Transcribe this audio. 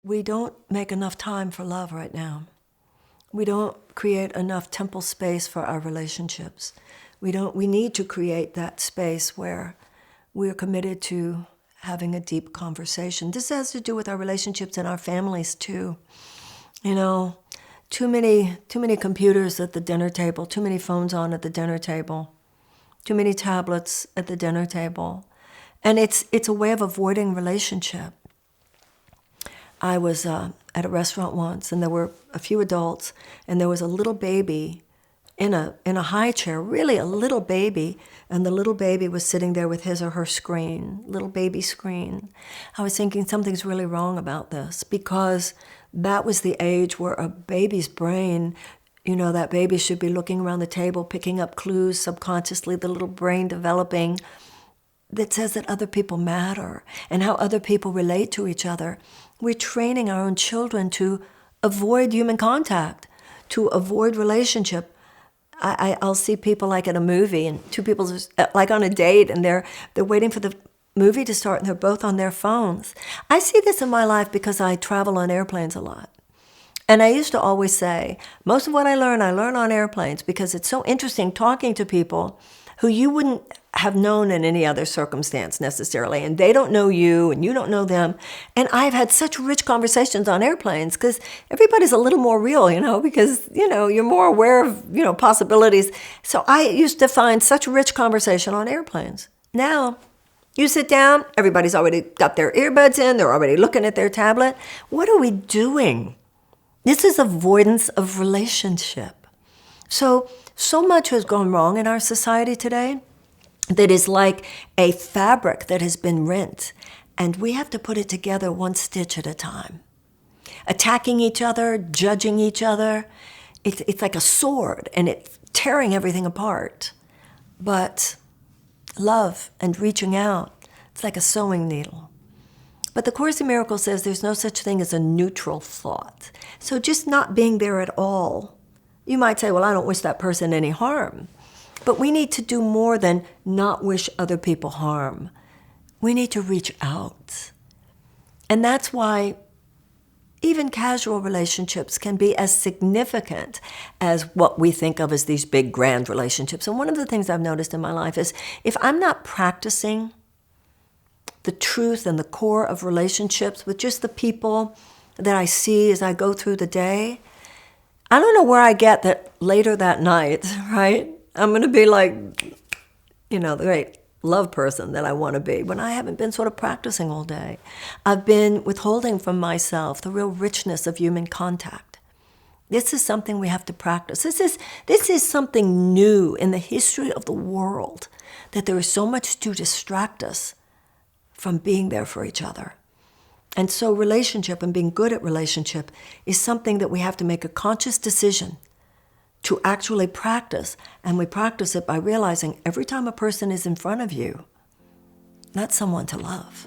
We don't make enough time for love right now. We don't create enough temple space for our relationships. We need to create that space where we're committed to having a deep conversation. This has to do with our relationships and our families too. You know, too many computers at the dinner table, too many phones on at the dinner table, too many tablets at the dinner table. And it's a way of avoiding relationship. I was at a restaurant once, and there were a few adults, and there was a little baby in a high chair, really a little baby, and the little baby was sitting there with his or her screen, little baby screen. I was thinking something's really wrong about this, because that was the age where a baby's brain, you know, that baby should be looking around the table, picking up clues subconsciously, the little brain developing that says that other people matter and how other people relate to each other. We're training our own children to avoid human contact, to avoid relationship. I'll see people like at a movie, and two people like on a date, and they're waiting for the movie to start, and they're both on their phones. I see this in my life because I travel on airplanes a lot. And I used to always say, most of what I learn on airplanes, because it's so interesting talking to people who you wouldn't have known in any other circumstance necessarily, and they don't know you, and you don't know them. And I've had such rich conversations on airplanes because everybody's a little more real, you know, because, you know, you're more aware of, you know, possibilities. So I used to find such rich conversation on airplanes. Now, you sit down, everybody's already got their earbuds in, they're already looking at their tablet. What are we doing? This is avoidance of relationship. So much has gone wrong in our society today that is like a fabric that has been rent, and we have to put it together one stitch at a time. Attacking each other, judging each other, it's like a sword, and it's tearing everything apart. But love and reaching out, it's like a sewing needle. But the Course in Miracles says there's no such thing as a neutral thought. So just not being there at all. You might say, well, I don't wish that person any harm. But we need to do more than not wish other people harm. We need to reach out. And that's why even casual relationships can be as significant as what we think of as these big, grand relationships. And one of the things I've noticed in my life is if I'm not practicing the truth and the core of relationships with just the people that I see as I go through the day, I don't know where I get that later that night, right? I'm going to be like, you know, the great love person that I want to be when I haven't been sort of practicing all day. I've been withholding from myself the real richness of human contact. This is something we have to practice. This is something new in the history of the world, that there is so much to distract us from being there for each other. And so relationship and being good at relationship is something that we have to make a conscious decision to actually practice. And we practice it by realizing every time a person is in front of you, that's someone to love.